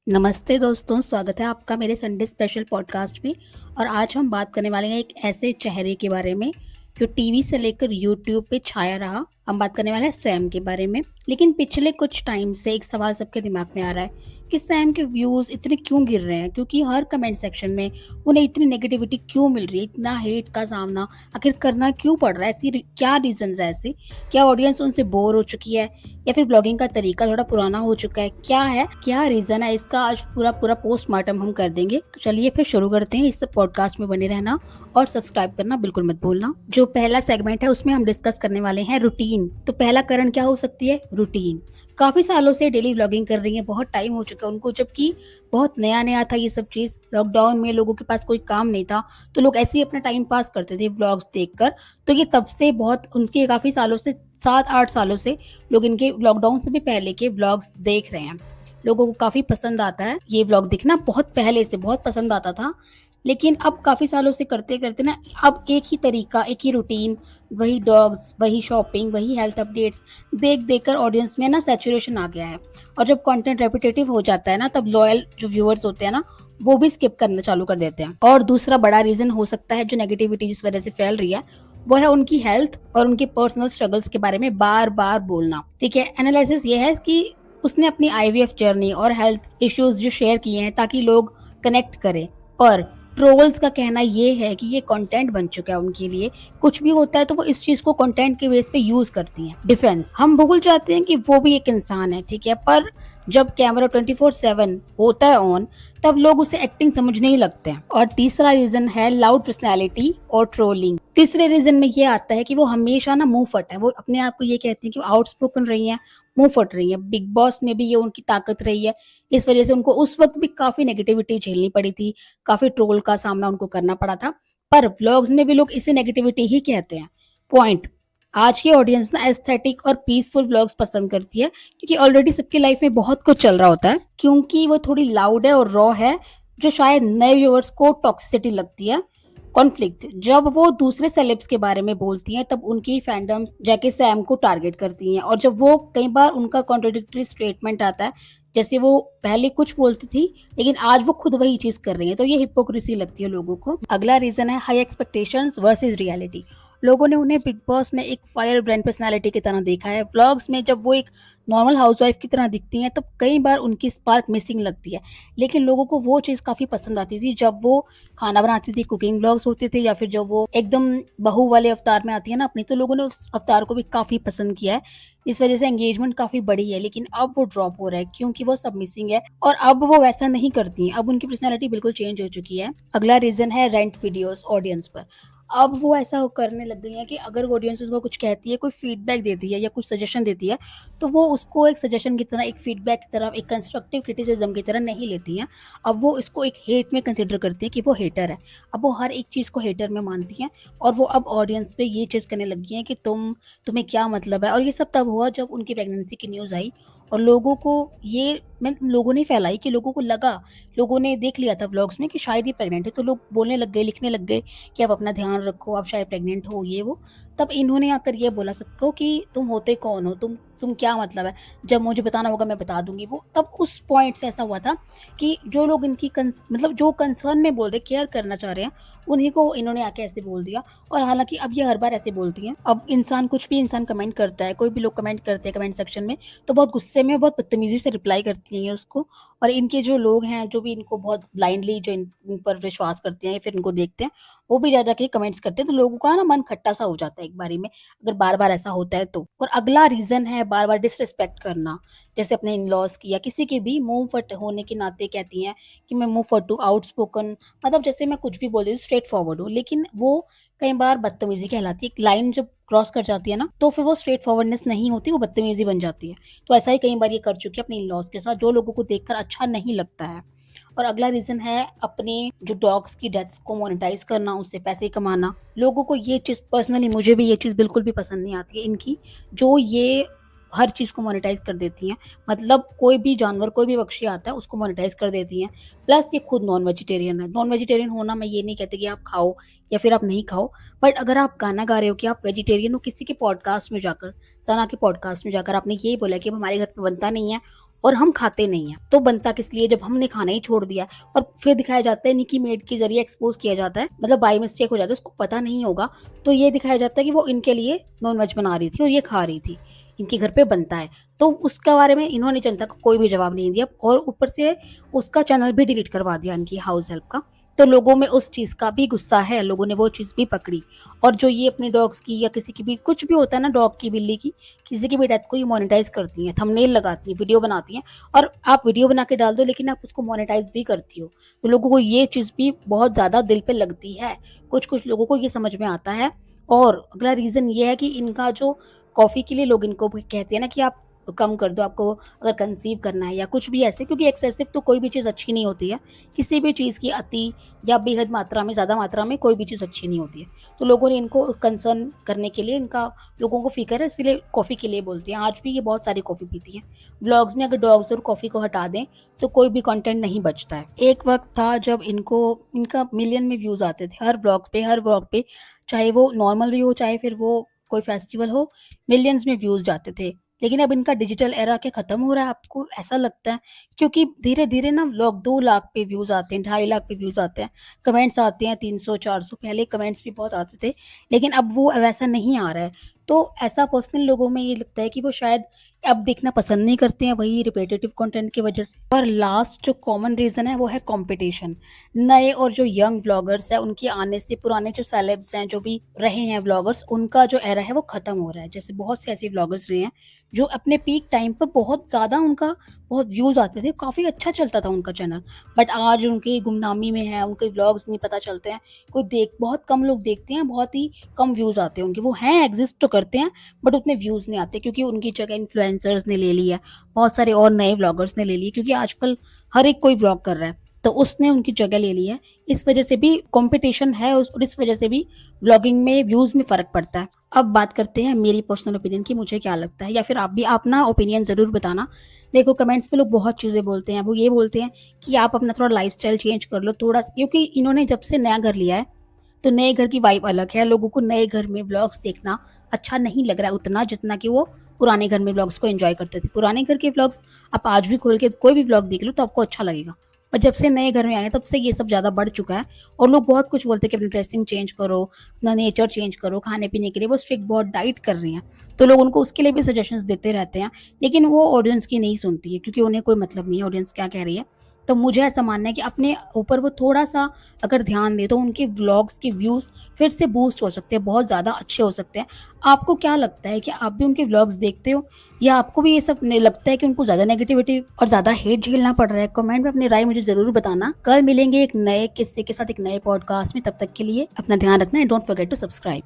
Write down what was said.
नमस्ते दोस्तों, स्वागत है आपका मेरे संडे स्पेशल पॉडकास्ट में। और आज हम बात करने वाले हैं एक ऐसे चेहरे के बारे में जो टीवी से लेकर यूट्यूब पे छाया रहा। हम बात करने वाले हैं सैम के बारे में। लेकिन पिछले कुछ टाइम से एक सवाल सबके दिमाग में आ रहा है कि सैम के व्यूज़ इतने क्यों गिर रहे हैं, क्योंकि हर कमेंट सेक्शन में उन्हें इतनी नेगेटिविटी क्यों मिल रही है, इतना हेट का सामना आखिर करना क्यों पड़ रहा है, क्या रीजंस है ऐसे? क्या ऑडियंस उनसे बोर हो चुकी है या फिर ब्लॉगिंग का तरीका थोड़ा पुराना हो चुका है? क्या रीज़न है इसका? आज पूरा पोस्टमार्टम हम कर देंगे। तो चलिए फिर शुरू करते हैं। इस पॉडकास्ट में बने रहना और सब्सक्राइब करना बिल्कुल मत भूलना। जो पहला सेगमेंट है उसमें हम डिस्कस करने वाले हैं रूटीन। तो पहला कारण क्या हो सकती है? रूटीन। काफ़ी सालों से डेली व्लॉगिंग कर रही हैं, बहुत टाइम हो चुका है उनको, जबकि बहुत नया-नया था ये सब चीज़। लॉकडाउन में लोगों के पास कोई काम नहीं था, तो लोग ऐसे ही अपना टाइम पास करते थे व्लॉग्स देखकर। तो ये तब से बहुत उनके काफ़ी सालों से 7-8 सालों से लोग इनके लॉकडाउन से भी पहले के व्लॉग्स देख रहे हैं। लोगों को काफ़ी पसंद आता है ये व्लॉग देखना, बहुत पहले से बहुत पसंद आता था। लेकिन अब काफ़ी सालों से करते-करते ना अब एक ही तरीका, एक ही रूटीन, वही डॉग्स, वही शॉपिंग, वही हेल्थ अपडेट्स देख-देख कर ऑडियंस में ना सैचुरेशन आ गया है। और जब कंटेंट रेपिटेटिव हो जाता है ना, तब लॉयल जो व्यूअर्स होते हैं ना, वो भी स्किप करना चालू कर देते हैं। और दूसरा बड़ा रीज़न हो सकता है जो नेगेटिविटी जिस वजह से फैल रही है, वो है उनकी हेल्थ और उनके पर्सनल स्ट्रगल्स के बारे में बार-बार बोलना। ठीक है, एनालिसिस ये है कि उसने अपनी आईवीएफ जर्नी और हेल्थ इश्यूज जो शेयर किए हैं ताकि लोग कनेक्ट करें। पर ट्रोल्स का कहना ये है कि ये कंटेंट बन चुका है उनके लिए। कुछ भी होता है तो वो इस चीज को कंटेंट के बेस पे यूज करती हैं। डिफेंस, हम भूल जाते हैं कि वो भी एक इंसान है, ठीक है, पर जब कैमरा 24/7 होता है ऑन, तब लोग उसे एक्टिंग समझने ही लगते हैं। और तीसरा रीजन है लाउड पर्सनैलिटी और ट्रोलिंग। तीसरे रीजन में ये आता है कि वो हमेशा ना मुंह फट है। वो अपने आप को ये कहती है कि वो आउटस्पोकन रही हैं, मुंह फट रही हैं। बिग बॉस में भी ये उनकी ताकत रही है। इस वजह से उनको उस वक्त भी काफी नेगेटिविटी झेलनी पड़ी थी, काफी ट्रोल का सामना उनको करना पड़ा था। पर व्लॉग्स में भी लोग इसे नेगेटिविटी ही कहते हैं। पॉइंट, आज की ऑडियंस ना एस्थेटिक और पीसफुल व्लॉग्स पसंद करती है, क्योंकि ऑलरेडी सबकी लाइफ में बहुत कुछ चल रहा होता है। क्योंकि वो थोड़ी लाउड है और रॉ है, जो शायद नए व्यूअर्स को टॉक्सिसिटी लगती है। कॉन्फ्लिक्ट, जब वो दूसरे सेलेब्स के बारे में बोलती हैं तब उनकी फैंडम्स जाके सैम को टारगेट करती हैं। और जब वो कई बार उनका कॉन्ट्रोडिक्टरी स्टेटमेंट आता है, जैसे वो पहले कुछ बोलती थी लेकिन आज वो खुद वही चीज कर रही है, तो ये हिपोक्रेसी लगती है लोगों को। अगला रीजन है हाई एक्सपेक्टेशंस वर्सेस रियलिटी। लोगों ने उन्हें बिग बॉस में एक फायर ब्रांड पर्सनालिटी की तरह देखा है। व्लॉग्स में जब वो एक नॉर्मल हाउसवाइफ की तरह दिखती हैं, तब कई बार उनकी स्पार्क मिसिंग लगती है। लेकिन लोगों को वो चीज़ काफ़ी पसंद आती थी जब वो खाना बनाती थी, कुकिंग व्लॉग्स होते थे, या फिर जब वो एकदम बहू वाले अवतार में आती है ना अपनी, तो लोगों ने उस अवतार को भी काफ़ी पसंद किया है। इस वजह से एंगेजमेंट काफ़ी बढ़ी है। लेकिन अब वो ड्रॉप हो रहा है क्योंकि वो सब मिसिंग है और अब वो वैसा नहीं करती हैं। अब उनकी पर्सनैलिटी बिल्कुल चेंज हो चुकी है। अगला रीज़न है रेंट वीडियोज़ ऑडियंस पर। अब वो ऐसा करने लग गई हैं कि अगर ऑडियंस उसको कुछ कहती है, कोई फीडबैक देती है या कुछ सजेशन देती है, तो वो उसको एक सजेशन की तरह, एक फीडबैक की तरह, एक कंस्ट्रक्टिव क्रिटिसिज्म की तरह नहीं लेती हैं। अब वो इसको एक हेट में कंसिडर करती हैं कि वो हेटर है। अब वो हर एक चीज़ को हेटर में मानती हैं और वो अब ऑडियंस पे ये चीज़ करने लग गई हैं कि तुम्हें क्या मतलब है। और ये सब तब हुआ जब उनकी प्रेगनेंसी की न्यूज़ आई और लोगों को ये मैं लोगों ने फैलाई कि लोगों को लगा, लोगों ने देख लिया था व्लॉग्स में कि शायद ये प्रेग्नेंट है, तो लोग बोलने लग गए, लिखने लग गए कि आप अपना ध्यान रखो, आप शायद प्रेग्नेंट हो, ये वो। तब इन्होंने आकर ये बोला सबको कि तुम होते कौन हो? तुम क्या मतलब है? जब मुझे बताना होगा मैं बता दूँगी वो। तब उस पॉइंट से ऐसा हुआ था कि जो लोग इनकी मतलब जो कंसर्न में बोल रहे, केयर करना चाह रहे हैं, उन्हीं को इन्होंने आके ऐसे बोल दिया। और हालाँकि अब ये हर बार ऐसे बोलती हैं। अब कुछ भी इंसान कमेंट करता है, कोई भी लोग कमेंट करते हैं कमेंट सेक्शन में, तो बहुत गुस्से में, बहुत बदतमीज़ी से रिप्लाई करती हैं उसको। और इनके जो लोग हैं, जो भी इनको बहुत ब्लाइंडली जो इन पर विश्वास करते हैं या फिर इनको देखते हैं, वो भी जा के कमेंट्स करते हैं, तो लोगों का ना मन खट्टा-सा हो जाता है एक बारी में, अगर बार-बार ऐसा होता है तो। और अगला रीज़न है बार-बार डिसरिस्पेक्ट करना, जैसे अपने इन-लॉज़ की या किसी की भी। मुँह फट होने के नाते कहती हैं कि मैं मुँह फट हूँ, आउटस्पोकन, मतलब जैसे मैं कुछ भी बोल देती हूँ, स्ट्रेट फॉरवर्ड हूँ। लेकिन वो कई बार बदतमीज़ी कहलाती है। एक लाइन जब क्रॉस कर जाती है ना, तो फिर वो स्ट्रेट फॉरवर्डनेस नहीं होती, वो बदतमीज़ी बन जाती है। तो ऐसा ही कई बार ये कर चुकी है अपने इन-लॉज़ के साथ, जो लोगों को देखकर अच्छा नहीं लगता है। और अगला रीज़न है अपने जो डॉग्स की डेथ्स को मोनेटाइज़ करना, उससे पैसे कमाना। लोगों को ये चीज़, पर्सनली मुझे भी ये चीज़ बिल्कुल भी पसंद नहीं आती है इनकी, जो ये हर चीज़ को मोनेटाइज़ कर देती हैं। मतलब कोई भी जानवर, कोई भी पक्षी आता है उसको मोनेटाइज़ कर देती हैं। प्लस ये खुद नॉन वेजिटेरियन है। नॉन वेजिटेरियन होना मैं ये नहीं कहती कि आप खाओ या फिर आप नहीं खाओ, बट अगर आप गाना गा रहे हो कि आप वेजिटेरियन हो, किसी के पॉडकास्ट में जाकर, सना के पॉडकास्ट में जाकर आपने यही बोला कि अब हमारे घर पे बनता नहीं है और हम खाते नहीं हैं, तो बनता किस लिए जब हमने खाना ही छोड़ दिया। और फिर दिखाया जाता है निकी मेड के ज़रिए एक्सपोज़ किया जाता है, मतलब बाय मिस्टेक हो जाता है, उसको पता नहीं होगा, तो ये दिखाया जाता है कि वो इनके लिए नॉन-वेज बना रही थी और ये खा रही थी, इनके घर पे बनता है। तो उसके बारे में इन्होंने जनता को कोई भी जवाब नहीं दिया और ऊपर से उसका चैनल भी डिलीट करवा दिया इनकी हाउस हेल्प का। तो लोगों में उस चीज़ का भी गुस्सा है, लोगों ने वो चीज़ भी पकड़ी। और जो ये अपने डॉग्स की या किसी की भी कुछ भी होता है ना, डॉग की, बिल्ली की, किसी की भी डेथ को ये मोनेटाइज़ करती हैं, थंबनेल लगाती हैं, वीडियो बनाती हैं और आप वीडियो बना के डाल दो लेकिन आप उसको मोनेटाइज़ भी करती हो। तो लोगों को ये चीज़ भी बहुत ज़्यादा दिल पे लगती है। कुछ-कुछ लोगों को ये समझ में आता है। और अगला रीज़न ये है कि इनका जो कॉफ़ी के लिए लोग इनको भी कहते हैं ना कि आप कम कर दो, आपको अगर कंसीव करना है या कुछ भी ऐसे, क्योंकि एक्सेसिव तो कोई भी चीज़ अच्छी नहीं होती है। किसी भी चीज़ की अति या बेहद मात्रा में, ज़्यादा मात्रा में कोई भी चीज़ अच्छी नहीं होती है। तो लोगों ने इनको कंसर्न करने के लिए, इनका लोगों को फ़िक्र है, इसलिए कॉफ़ी के लिए बोलती हैं। आज भी ये बहुत सारी कॉफ़ी पीती हैं। व्लॉग्स में अगर डॉग्स और कॉफ़ी को हटा दें तो कोई भी कंटेंट नहीं बचता है। एक वक़्त था जब इनका मिलियन में व्यूज़ आते थे हर व्लॉग पे, चाहे वो नॉर्मल भी हो, चाहे फिर वो कोई फेस्टिवल हो, मिलियंस में व्यूज़ जाते थे। लेकिन अब इनका डिजिटल एरा क्या खत्म हो रहा है, आपको ऐसा लगता है? क्योंकि धीरे-धीरे ना लोग 2 लाख पे व्यूज़ आते हैं, 2.5 लाख पे व्यूज़ आते हैं, कमेंट्स आते हैं 300-400, पहले कमेंट्स भी बहुत आते थे, लेकिन अब वो वैसा नहीं आ रहा है। तो ऐसा पर्सनली लोगों में ये लगता है कि वो शायद अब देखना पसंद नहीं करते हैं, वही रिपिटेटिव कंटेंट की वजह से। और लास्ट जो कॉमन रीज़न है वो है कॉम्पिटिशन। नए और जो यंग व्लॉगर्स हैं उनके आने से पुराने जो सेलेब्स हैं, जो भी रहे हैं व्लॉगर्स, उनका जो एरा है वो खत्म हो रहा है। जैसे बहुत से ऐसे व्लॉगर्स रहे हैं जो अपने पीक टाइम पर बहुत ज़्यादा उनका बहुत व्यूज़ आते थे, काफ़ी अच्छा चलता था उनका चैनल। बट आज उनकी गुमनामी में है, उनके व्लॉग्स नहीं पता चलते हैं, कोई देख बहुत कम लोग देखते हैं, बहुत ही कम व्यूज़ आते हैं उनके। वो हैं, एग्ज़िस्ट तो करते हैं, बट उतने व्यूज़ नहीं आते क्योंकि उनकी जगह इन्फ्लुएंसर्स ने ले ली है, बहुत सारे और नए व्लॉगर्स ने ले ली है, क्योंकि आजकल हर एक कोई व्लॉग कर रहा है, तो उसने उनकी जगह ले ली है। इस वजह से भी कॉम्पिटिशन है और इस वजह से भी व्लॉगिंग में व्यूज़ में फ़र्क पड़ता है। अब बात करते हैं मेरी पर्सनल ओपिनियन की, मुझे क्या लगता है, या फिर आप भी अपना ओपिनियन ज़रूर बताना। देखो कमेंट्स में लोग बहुत चीज़ें बोलते हैं, वो ये बोलते हैं कि आप अपना थोड़ा लाइफ़स्टाइल चेंज कर लो थोड़ा-सा, क्योंकि इन्होंने जब से नया घर लिया है, तो नए घर की वाइब अलग है। लोगों को नए घर में व्लॉग्स देखना अच्छा नहीं लग रहा है उतना, जितना कि वो पुराने घर में व्लॉग्स को एन्जॉय करते थे। पुराने घर के व्लॉग्स आप आज भी खोल के कोई भी व्लॉग देख लो तो आपको अच्छा लगेगा। पर जब से नए घर में आए हैं तब से ये सब ज़्यादा बढ़ चुका है और लोग बहुत कुछ बोलते हैं कि अपनी ड्रेसिंग चेंज करो, अपना नेचर चेंज करो, खाने-पीने के लिए वो स्ट्रिक्ट बहुत डाइट कर रही हैं। तो लोग उनको उसके लिए भी सजेशंस देते रहते हैं, लेकिन वो ऑडियंस की नहीं सुनती है क्योंकि उन्हें कोई मतलब नहीं है ऑडियंस क्या कह रही है। तो मुझे ऐसा मानना है कि अपने ऊपर वो थोड़ा-सा अगर ध्यान दें तो उनके व्लॉग्स के व्यूज़ फिर से बूस्ट हो सकते हैं, बहुत ज़्यादा अच्छे हो सकते हैं। आपको क्या लगता है कि आप भी उनके व्लॉग्स देखते हो या आपको भी ये सब ने लगता है कि उनको ज़्यादा नेगेटिविटी और ज़्यादा हेट झेलना पड़ रहा है? कमेंट में अपनी राय मुझे ज़रूर बताना। कल मिलेंगे एक नए किस्से के साथ, एक नए पॉडकास्ट में, तब तक के लिए अपना ध्यान रखना and don't forget to subscribe.